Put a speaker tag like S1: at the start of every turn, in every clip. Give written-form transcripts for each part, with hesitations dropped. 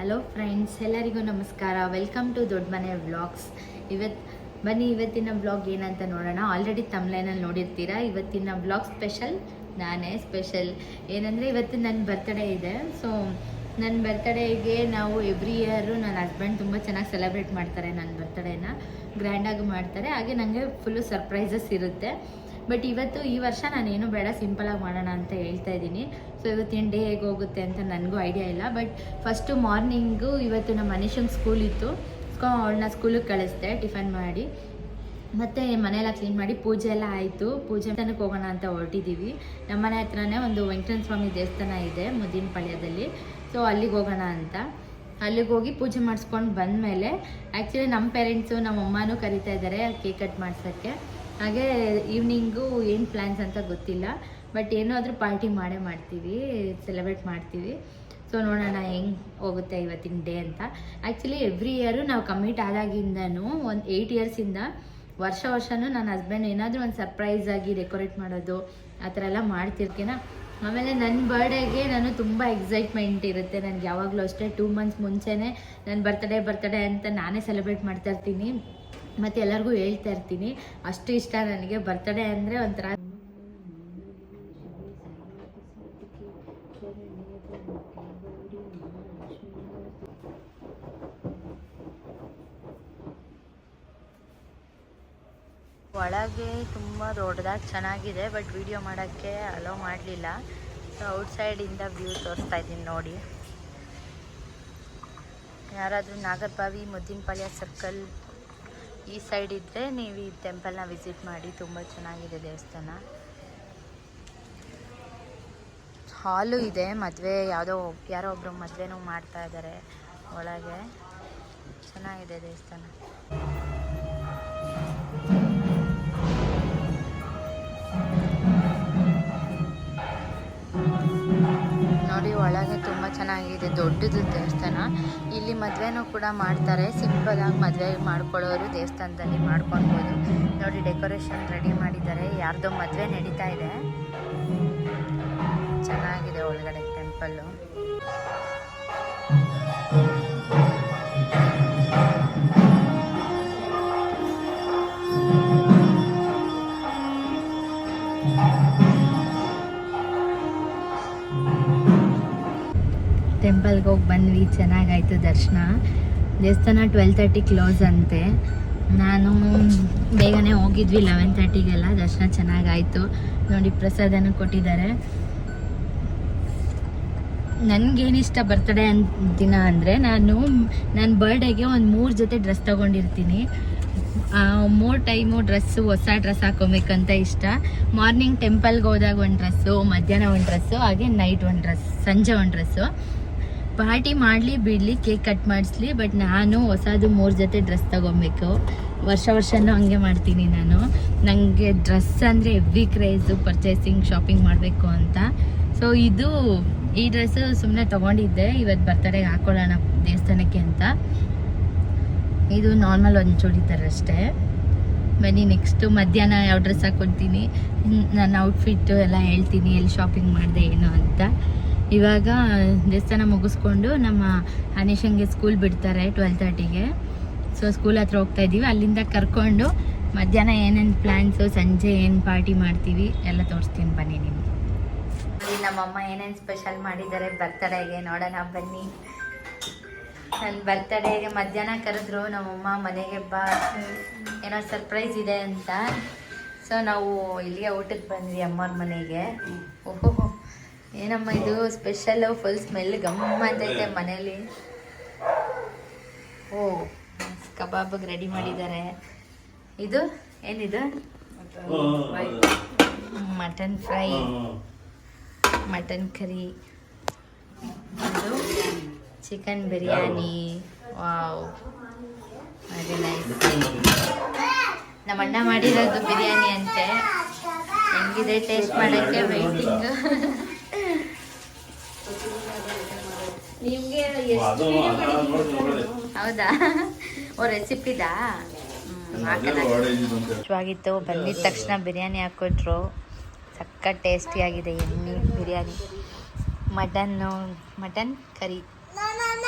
S1: Hello friends, ಎಲ್ಲರಿಗೂ ನಮಸ್ಕಾರ. Welcome to ದೊಡ್ಡ ಮನೆ ವ್ಲಾಗ್ಸ್. ಇವತ್ತಿನ ವ್ಲಾಗ್ ಏನಂತ ನೋಡೋಣ. ಆಲ್ರೆಡಿ ತಮ್ಲೈನಲ್ಲಿ ನೋಡಿರ್ತೀರಾ. ಇವತ್ತಿನ ವ್ಲಾಗ್ ನಾನೇ ಸ್ಪೆಷಲ್ ಏನಂದರೆ ಇವತ್ತು ನನ್ನ ಬರ್ತ್ಡೇ ಇದೆ. ಸೊ ನನ್ನ ಬರ್ತ್ಡೇಗೆ ನಾವು ಎವ್ರಿ ಇಯರು ನನ್ನ ಹಸ್ಬೆಂಡ್ ತುಂಬ ಚೆನ್ನಾಗಿ ಸೆಲೆಬ್ರೇಟ್ ಮಾಡ್ತಾರೆ. ನನ್ನ ಬರ್ತ್ಡೇನ ಗ್ರ್ಯಾಂಡಾಗಿ ಮಾಡ್ತಾರೆ. ಹಾಗೆ ನನಗೆ ಫುಲ್ಲು ಸರ್ಪ್ರೈಸಸ್ ಇರುತ್ತೆ. ಬಟ್ ಈ ವರ್ಷ ನಾನೇನು ಬೇಡ, ಸಿಂಪಲಾಗಿ ಮಾಡೋಣ ಅಂತ ಹೇಳ್ತಾ ಇದ್ದೀನಿ. ಸೊ ಇವತ್ತಿನ ಡೇ ಹೇಗೆ ಹೋಗುತ್ತೆ ಅಂತ ನನಗೂ ಐಡಿಯಾ ಇಲ್ಲ. ಬಟ್ ಫಸ್ಟು ಮಾರ್ನಿಂಗು ಇವತ್ತು ನಮ್ಮ ಮನುಷ್ಯಂಗೆ ಸ್ಕೂಲ್ ಇತ್ತು. ಅವಳನ್ನ ಸ್ಕೂಲಿಗೆ ಕಳಿಸ್ದೆ ಟಿಫನ್ ಮಾಡಿ. ಮತ್ತು ಮನೆಯೆಲ್ಲ ಕ್ಲೀನ್ ಮಾಡಿ ಪೂಜೆ ಎಲ್ಲ ಆಯಿತು. ಪೂಜೆ ತನಕ ಹೋಗೋಣ ಅಂತ ಹೊರಟಿದ್ದೀವಿ. ನಮ್ಮನೆ ಹತ್ರನೇ ಒಂದು ವೆಂಕಟೇಶ್ವರ ಸ್ವಾಮಿ ದೇವಸ್ಥಾನ ಇದೆ ಮುದ್ದಿನಪಾಳ್ಯದಲ್ಲಿ. ಸೊ ಅಲ್ಲಿಗೆ ಹೋಗೋಣ ಅಂತ ಅಲ್ಲಿಗೆ ಹೋಗಿ ಪೂಜೆ ಮಾಡಿಸ್ಕೊಂಡು ಬಂದಮೇಲೆ ಆ್ಯಕ್ಚುಲಿ ನಮ್ಮ ಪೇರೆಂಟ್ಸು ನಮ್ಮ ಅಮ್ಮನೂ ಕರಿತಾ ಇದ್ದಾರೆ ಕೇಕ್ ಕಟ್ ಮಾಡ್ಸೋಕ್ಕೆ. ಹಾಗೆ ಈವ್ನಿಂಗು ಏನು ಪ್ಲ್ಯಾನ್ಸ್ ಅಂತ ಗೊತ್ತಿಲ್ಲ. ಬಟ್ ಏನಾದರೂ ಪಾರ್ಟಿ ಮಾಡ್ತೀವಿ, ಸೆಲೆಬ್ರೇಟ್ ಮಾಡ್ತೀವಿ. ಸೊ ನೋಡೋಣ ಹೆಂಗೆ ಹೋಗುತ್ತೆ ಇವತ್ತಿನ ಡೇ ಅಂತ. ಆ್ಯಕ್ಚುಲಿ ಎವ್ರಿ ಇಯರು ನಾವು ಕಮಿಟ್ ಆದಾಗಿಂದನೂ ಒಂದು 8 ಇಯರ್ಸಿಂದ ವರ್ಷನೂ ನನ್ನ ಹಸ್ಬೆಂಡ್ ಏನಾದರೂ ಒಂದು ಸರ್ಪ್ರೈಸ್ ಆಗಿ ಡೆಕೋರೇಟ್ ಮಾಡೋದು ಆ ಥರ ಎಲ್ಲ ಮಾಡ್ತಿರ್ತೀನ. ಆಮೇಲೆ ನನ್ನ ಬರ್ಡೇಗೆ ನಾನು ತುಂಬ ಎಕ್ಸೈಟ್ಮೆಂಟ್ ಇರುತ್ತೆ ನನಗೆ. ಯಾವಾಗಲೂ ಅಷ್ಟೇ 2 ಮಂತ್ಸ್ ಮುಂಚೆನೇ ನನ್ನ ಬರ್ತ್ಡೇ ಅಂತ ನಾನೇ ಸೆಲೆಬ್ರೇಟ್ ಮಾಡ್ತಾ ಇರ್ತೀನಿ. ಮತ್ತು ಎಲ್ಲರಿಗೂ ಹೇಳ್ತಾ ಇರ್ತೀನಿ, ಅಷ್ಟು ಇಷ್ಟ ನನಗೆ ಬರ್ತ್ಡೇ ಅಂದರೆ ಒಂಥರ. ಒಳಗೆ ತುಂಬ ದೊಡ್ಡದಾಗಿ ಚೆನ್ನಾಗಿದೆ. ಬಟ್ ವಿಡಿಯೋ ಮಾಡೋಕ್ಕೆ ಅಲೋ ಮಾಡಲಿಲ್ಲ. ಸೊ ಔಟ್ಸೈಡಿಂದ ವ್ಯೂ ತೋರಿಸ್ತಾ ಇದ್ದೀನಿ ನೋಡಿ. ಯಾರಾದರೂ ನಾಗರಬಾವಿ ಮುದ್ದಿನಪಾಳ್ಯ ಸರ್ಕಲ್ ಈ ಸೈಡ್ ಇದ್ದರೆ ನೀವು ಈ ಟೆಂಪಲ್ನ ವಿಸಿಟ್ ಮಾಡಿ. ತುಂಬ ಚೆನ್ನಾಗಿದೆ ದೇವಸ್ಥಾನ. ಹಾಲು ಇದೆ, ಮದುವೆ ಯಾರೋ ಒಬ್ಬರು ಮದುವೆನೂ ಮಾಡ್ತಾ ಇದ್ದಾರೆ ಒಳಗೆ. ಚೆನ್ನಾಗಿದೆ ದೇವಸ್ಥಾನ. ನೋಡಿ ಒಳಗೆ ತುಂಬ ಚೆನ್ನಾಗಿದೆ, ದೊಡ್ಡದು ದೇವಸ್ಥಾನ. ಇಲ್ಲಿ ಮದುವೆನೂ ಕೂಡ ಮಾಡ್ತಾರೆ. ಸಿಂಪಲಾಗಿ ಮದುವೆ ಮಾಡ್ಕೊಳ್ಳೋರು ದೇವಸ್ಥಾನದಲ್ಲಿ ಮಾಡ್ಕೊಳ್ಬೋದು. ನೋಡಿ ಡೆಕೋರೇಷನ್ ರೆಡಿ ಮಾಡಿದ್ದಾರೆ. ಯಾರ್ದೋ ಮದುವೆ ನಡೀತಾ ಇದೆ. ಚೆನ್ನಾಗಿದೆ ಒಳಗಡೆ ಟೆಂಪಲ್ಲು. ಟೆಂಪಲ್ಗೆ ಹೋಗಿ ಬಂದ್ವಿ, ಚೆನ್ನಾಗಾಯಿತು ದರ್ಶನ. ದೇವಸ್ಥಾನ 12:30 ಕ್ಲೋಸ್ ಅಂತೆ. ನಾನು ಬೇಗನೆ ಹೋಗಿದ್ವಿ 11:30ಗೆಲ್ಲ. ದರ್ಶನ ಚೆನ್ನಾಗಾಯಿತು. ನೋಡಿ ಪ್ರಸಾದನೂ ಕೊಟ್ಟಿದ್ದಾರೆ. ನನಗೇನಿಷ್ಟ ಬರ್ತ್ಡೇ ದಿನ ಅಂದರೆ ನನ್ನ ಬರ್ಡೇಗೆ ಒಂದು 3 ಜೊತೆ ಡ್ರೆಸ್ ತೊಗೊಂಡಿರ್ತೀನಿ. 3 ಟೈಮು ಹೊಸ ಡ್ರೆಸ್ ಹಾಕೊಬೇಕಂತ ಇಷ್ಟ. ಮಾರ್ನಿಂಗ್ ಟೆಂಪಲ್ಗೆ ಹೋದಾಗ ಒಂದು ಡ್ರೆಸ್ಸು, ಮಧ್ಯಾಹ್ನ ಒಂದು ಡ್ರೆಸ್ಸು, ಹಾಗೆ ನೈಟ್ ಒಂದು ಡ್ರೆಸ್, ಸಂಜೆ ಒಂದು ಡ್ರೆಸ್ಸು. ಪಾರ್ಟಿ ಮಾಡಲಿ ಬಿಡಲಿ, ಕೇಕ್ ಕಟ್ ಮಾಡಿಸ್ಲಿ, ಬಟ್ ನಾನು ಹೊಸದು 3 ಜೊತೆ ಡ್ರೆಸ್ ತೊಗೊಬೇಕು. ವರ್ಷನೂ ಹಂಗೆ ಮಾಡ್ತೀನಿ ನಾನು. ನನಗೆ ಡ್ರೆಸ್ ಅಂದರೆ ಎವ್ರಿ ಕ್ರೇಜು, ಪರ್ಚೇಸಿಂಗ್, ಶಾಪಿಂಗ್ ಮಾಡಬೇಕು ಅಂತ. ಸೊ ಈ ಡ್ರೆಸ್ಸು ಸುಮ್ಮನೆ ತೊಗೊಂಡಿದ್ದೆ, ಇವತ್ತು ಬರ್ತಡೆಗೆ ಹಾಕೊಳ್ಳೋಣ ದೇವಸ್ಥಾನಕ್ಕೆ ಅಂತ. ಇದು ನಾರ್ಮಲ್ ಒಂದು ಚೂಡಿದಾರ್ ಅಷ್ಟೇ. ಬನ್ನಿ ನೆಕ್ಸ್ಟು ಮಧ್ಯಾಹ್ನ ಯಾವ ಡ್ರೆಸ್ ಹಾಕ್ಕೊಳ್ತೀನಿ, ನನ್ನ ಔಟ್ಫಿಟ್ಟು ಎಲ್ಲ ಹೇಳ್ತೀನಿ, ಎಲ್ಲಿ ಶಾಪಿಂಗ್ ಮಾಡಿದೆ ಏನು ಅಂತ. ಇವಾಗ ದೇವಸ್ಥಾನ ಮುಗಿಸ್ಕೊಂಡು ನಮ್ಮ ಅನಿಶಂಗೆ ಸ್ಕೂಲ್ ಬಿಡ್ತಾರೆ 12:30ಗೆ. ಸೊ ಸ್ಕೂಲ್ ಹತ್ರ ಹೋಗ್ತಾ ಇದ್ದೀವಿ. ಅಲ್ಲಿಂದ ಕರ್ಕೊಂಡು ಮಧ್ಯಾಹ್ನ ಏನೇನು ಪ್ಲ್ಯಾನ್ಸು, ಸಂಜೆ ಏನು ಪಾರ್ಟಿ ಮಾಡ್ತೀವಿ ಎಲ್ಲ ತೋರಿಸ್ತೀನಿ ಬನ್ನಿ ನಿಮಗೆ. ನಮ್ಮಮ್ಮ ಏನೇನು ಸ್ಪೆಷಲ್ ಮಾಡಿದ್ದಾರೆ ಬರ್ತಡೇಗೆ ನೋಡೋಣ ಬನ್ನಿ. ನನ್ನ ಬರ್ತಡೇಗೆ ಮಧ್ಯಾಹ್ನ ಕರೆದ್ರು ನಮ್ಮಮ್ಮ ಮನೆಗೆ ಬಾ, ಏನೋ ಸರ್ಪ್ರೈಸ್ ಇದೆ ಅಂತ. ಸೊ ನಾವು ಇಲ್ಲಿಗೆ ಊಟಕ್ಕೆ ಬಂದ್ವಿ ಅಮ್ಮವ್ರ ಮನೆಗೆ. ಓಹೋ ಏನಮ್ಮ ಇದು ಸ್ಪೆಷಲ್ಲು, ಫುಲ್ ಸ್ಮೆಲ್ ಗಮ್ಮ ಅಂತೈತೆ ಮನೇಲಿ. ಓ ಕಬಾಬಿಗೆ ರೆಡಿ ಮಾಡಿದ್ದಾರೆ. ಇದು ಏನಿದು? ಮಟನ್ ಫ್ರೈ, ಮಟನ್ ಕರಿ, ಇದು chicken biryani. Wow, very nice. ನಮ್ಮ ಅಣ್ಣ ಮಾಡಿರೋದು ಬಿರಿಯಾನಿ ಅಂತೆ. ಹೆಂಗಿದೆ ಟೇಸ್ಟ್ ಮಾಡೋಕ್ಕೆ ವೆಯ್ಟಿಂಗ್. ನಿಮಗೆ ಹೌದಾ? ಓ ರೆಸಿಪಿದಾ? ಇಷ್ಟವಾಗಿತ್ತು. ಬಂದಿದ ತಕ್ಷಣ ಬಿರಿಯಾನಿ ಹಾಕ್ಕೊಟ್ರು. ಸಕ್ಕ ಟೇಸ್ಟಿಯಾಗಿದೆ ಎಣ್ಣೆ ಬಿರಿಯಾನಿ. ಮಟನ್ ಕರಿ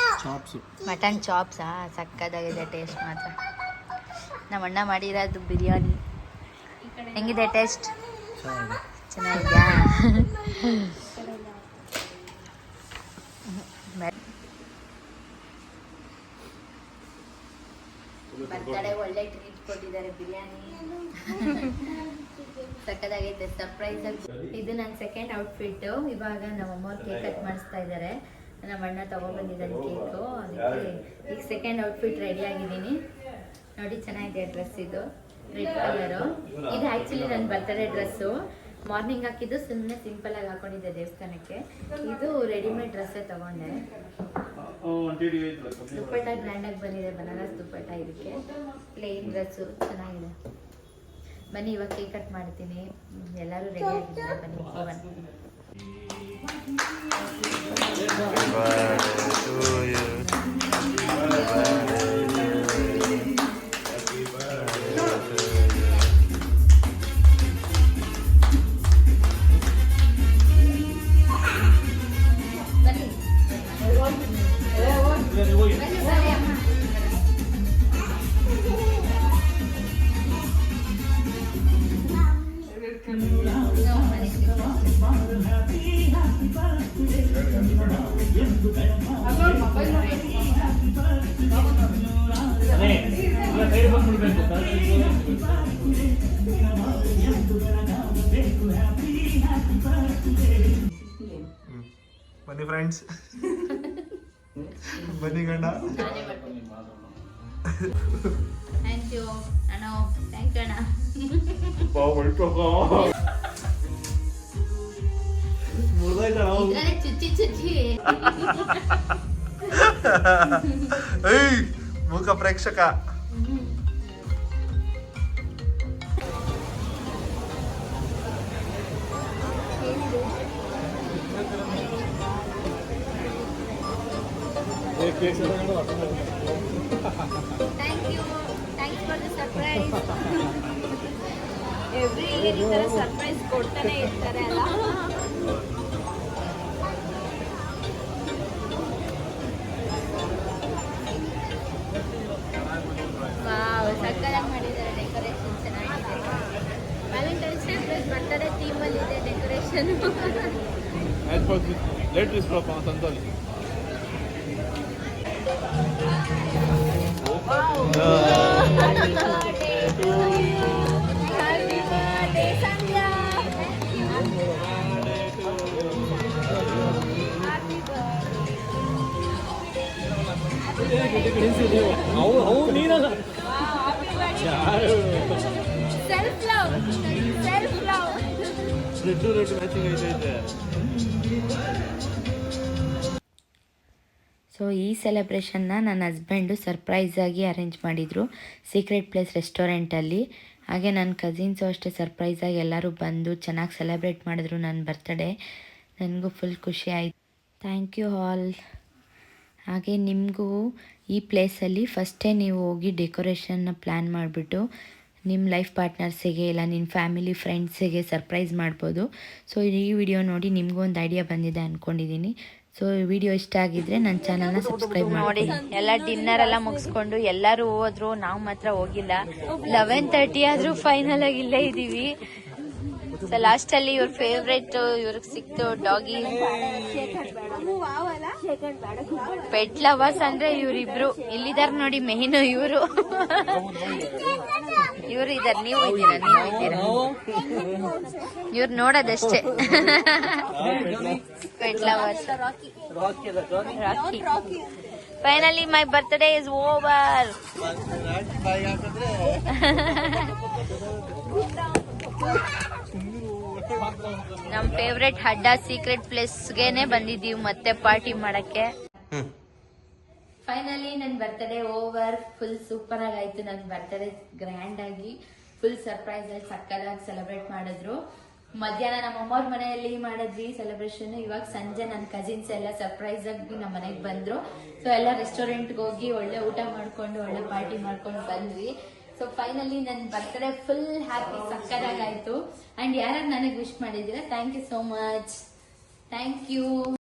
S1: ಮಟನ್ ಚಾಪ್ಸಾ ಸಕ್ಕದಾಗಿದೆ ಟೇಸ್ಟ್ ಮಾತ್ರ. ನಮ್ಮ ಅಣ್ಣ ಮಾಡಿರೋದು ಬಿರಿಯಾನಿ ಹೆಂಗಿದೆ ಟೇಸ್ಟ್? ಚೆನ್ನಾಗಿದೆಯಾ? ಬರ್ತಡೆ ಒಳ್ಳೆ ಟ್ರೀಟ್ ಕೊಟ್ಟಿದ್ದಾರೆ, ಬಿರಿಯಾನಿ ಸಕ್ಕದಾಗೈತೆ. ಸರ್ಪ್ರೈಸ್ ಆಗಿ ಇದು ನನ್ನ ಸೆಕೆಂಡ್ ಔಟ್ಫಿಟ್. ಇವಾಗ ನಮ್ಮಮ್ಮ ಕೇಕ್ ಕಟ್ ಮಾಡಿಸ್ತಾ ಇದ್ದಾರೆ. ನಮ್ಮ ಅಣ್ಣ ತಗೊಬಂದಿದ್ದಾನೆ ಕೇಕು, ಅದಕ್ಕೆ ಈಗ ಸೆಕೆಂಡ್ ಔಟ್ಫಿಟ್ ರೆಡಿ ಆಗಿದ್ದೀನಿ. ನೋಡಿ ಚೆನ್ನಾಗಿದೆ ಡ್ರೆಸ್, ಇದು ರೆಡ್ ಕಲರು. ಇದು ಆ್ಯಕ್ಚುಲಿ ನನ್ನ ಬರ್ತಡೇ ಡ್ರೆಸ್ಸು. ಮಾರ್ನಿಂಗ್ ಹಾಕಿದ್ದು ಸುಮ್ಮನೆ ಸಿಂಪಲ್ ಆಗಿ ಹಾಕೊಂಡಿದ್ದೆ ದೇವಸ್ಥಾನಕ್ಕೆ. ಇದು ರೆಡಿಮೇಡ್ ಡ್ರೆಸ್ಸೇ ತಗೊಂಡೆ. ದುಪ್ಪಟ್ಟ ಗ್ರ್ಯಾಂಡ್ ಆಗಿ ಬಂದಿದೆ, ಬನಾರಸ್ ದುಪ್ಪಟ್ಟ. ಇದಕ್ಕೆ ಪ್ಲೇನ್ ಡ್ರೆಸ್ಸು ಚೆನ್ನಾಗಿದೆ. ಬನ್ನಿ ಇವಾಗ ಕೇಕ್ ಕಟ್ ಮಾಡ್ತೀನಿ. ಎಲ್ಲರೂ ರೆಡಿ ಆಗಿದ್ದಾರೆ, ಬನ್ನಿ ಹೋಗೋಣ.
S2: ಬನ್ನಿ ಫ್ರೆಂಡ್ಸ್, ಬನ್ನಿ ಗಂಡ.
S1: ಥ್ಯಾಂಕ್ ಯು ಅಣ್ಣ, ಥ್ಯಾಂಕ್ ಯು ಅಣ್ಣ. ಇದ್ರಲ್ಲಿ ಚುಚ್ಚಿ ಚುಚ್ಚಿ
S2: ಮೂಕ ಪ್ರೇಕ್ಷಕ.
S1: Thank you, thanks for the surprise. Every year ಈ ಥರ ಸರ್ಪ್ರೈಸ್ ಕೊಡ್ತಾನೆ ಇರ್ತಾರೆ ಅಲ್ಲ. ವಾವ್, ಸಕ್ಕತ್ತಾಗಿ ಮಾಡಿದ್ದಾರೆ ಡೆಕೋರೇಷನ್, ಚೆನ್ನಾಗಿದೆ. ವ್ಯಾಲೆಂಟೈನ್ಸ್ ಡೇ ಪ್ಲಸ್ ಬರ್ತಡೇ ಥೀಮಲ್ಲಿ ಇದೆ ಡೆಕೋರೇಷನ್. ಸೊ ಈ ಸೆಲೆಬ್ರೇಷನ್ನ ನನ್ನ ಹಸ್ಬೆಂಡು ಸರ್ಪ್ರೈಸಾಗಿ ಅರೇಂಜ್ ಮಾಡಿದರು ಸೀಕ್ರೆಟ್ ಪ್ಲೇಸ್ ರೆಸ್ಟೋರೆಂಟಲ್ಲಿ. ಹಾಗೆ ನನ್ನ ಕಸಿನ್ಸು ಅಷ್ಟೇ ಸರ್ಪ್ರೈಸಾಗಿ ಎಲ್ಲರೂ ಬಂದು ಚೆನ್ನಾಗಿ ಸೆಲೆಬ್ರೇಟ್ ಮಾಡಿದ್ರು ನನ್ನ ಬರ್ತಡೇ. ನನಗೂ ಫುಲ್ ಖುಷಿ ಆಯಿತು. Thank you all. ಹಾಗೆ ನಿಮಗೂ ಈ ಪ್ಲೇಸಲ್ಲಿ ಫಸ್ಟೇ ನೀವು ಹೋಗಿ ಡೆಕೋರೇಷನ್ನ ಪ್ಲ್ಯಾನ್ ಮಾಡಿಬಿಟ್ಟು ನಿಮ್ಮ ಲೈಫ್ ಪಾರ್ಟ್ನರ್ಸಿಗೆ ಇಲ್ಲ ನಿಮ್ಮ ಫ್ಯಾಮಿಲಿ ಫ್ರೆಂಡ್ಸಿಗೆ ಸರ್ಪ್ರೈಸ್ ಮಾಡ್ಬೋದು. ಸೊ ಈ ವಿಡಿಯೋ ನೋಡಿ ನಿಮಗೂ ಒಂದು ಐಡಿಯಾ ಬಂದಿದೆ ಅಂದ್ಕೊಂಡಿದ್ದೀನಿ. ಸೊ ವಿಡಿಯೋ ಇಷ್ಟ ಆಗಿದ್ರೆ ನನ್ನ ಚಾನಲ್ನ ಸಬ್ಸ್ಕ್ರೈಬ್ ಮಾಡಿ. ಎಲ್ಲ ಡಿನ್ನರ್ ಎಲ್ಲ ಮುಗಿಸ್ಕೊಂಡು ಎಲ್ಲರೂ ಹೋದ್ರು, ನಾವು ಮಾತ್ರ ಹೋಗಿಲ್ಲ. 11:30 ಆದ್ರೂ ಫೈನಲ್ ಆಗಿ ಇಲ್ಲೇ ಇದ್ದೀವಿ. ಸೊ ಲಾಸ್ಟ್ ಅಲ್ಲಿ ಇವ್ರ ಫೇವ್ರೇಟ್ ಇವ್ರಿಗೆ ಸಿಕ್ತು ಡಾಗಿ. ಪೆಟ್ ಲವರ್ಸ್ ಅಂದ್ರೆ ಇವ್ರಿಬ್ರು ಇಲ್ಲಿದಾರ ನೋಡಿ. ಮೇನ್ ಇವರು ಇದಾರೆ, ನೀವು ಇದ್ದೀರಾ. ಇವ್ರು ನೋಡೋದಷ್ಟೇ. Pet lovers. Rocky. Finally my birthday is over. ನಮ್ ಫೇವ್ರೆಟ್ ಹಡ್ಡ ಸೀಕ್ರೆಟ್ ಪ್ಲೇಸ್ಗೆನೆ ಬಂದಿದ್ದೀವಿ ಮತ್ತೆ ಪಾರ್ಟಿ ಮಾಡಕ್ಕೆ. ಫೈನಲಿ ನನ್ನ ಬರ್ತಡೇ ಓವರ್. ಫುಲ್ ಸೂಪರ್ ಆಗಾಯ್ತು ನನ್ನ ಬರ್ತಡೇ. ಗ್ರ್ಯಾಂಡ್ ಆಗಿ ಫುಲ್ ಸರ್ಪ್ರೈಸ್ ಆಗಿ ಸಕ್ಕದಾಗಿ ಸೆಲೆಬ್ರೇಟ್ ಮಾಡಿದ್ರು. ಮಧ್ಯಾಹ್ನ ನಮ್ಮ ಅಮ್ಮವ್ರ ಮನೆಯಲ್ಲಿ ಮಾಡಿದ್ವಿ ಸೆಲೆಬ್ರೇಷನ್. ಇವಾಗ ಸಂಜೆ ನನ್ನ ಕಸಿನ್ಸ್ ಎಲ್ಲ ಸರ್ಪ್ರೈಸ್ ಆಗಿ ನಮ್ಮ ಮನೆಗೆ ಬಂದ್ರು. ಸೊ ಎಲ್ಲ ರೆಸ್ಟೋರೆಂಟ್ಗೆ ಹೋಗಿ ಒಳ್ಳೆ ಊಟ ಮಾಡ್ಕೊಂಡು ಒಳ್ಳೆ ಪಾರ್ಟಿ ಮಾಡ್ಕೊಂಡು ಬಂದ್ವಿ. ಸೊ ಫೈನಲಿ ನನ್ನ ಬರ್ತಡೇ ಫುಲ್ ಹ್ಯಾಪಿ, ಸಕ್ಕದಾಗಾಯ್ತು. ಅಂಡ್ ಯಾರು ನನಗೆ ವಿಶ್ ಮಾಡಿದ್ದೀರಾ, thank you so much. Thank you.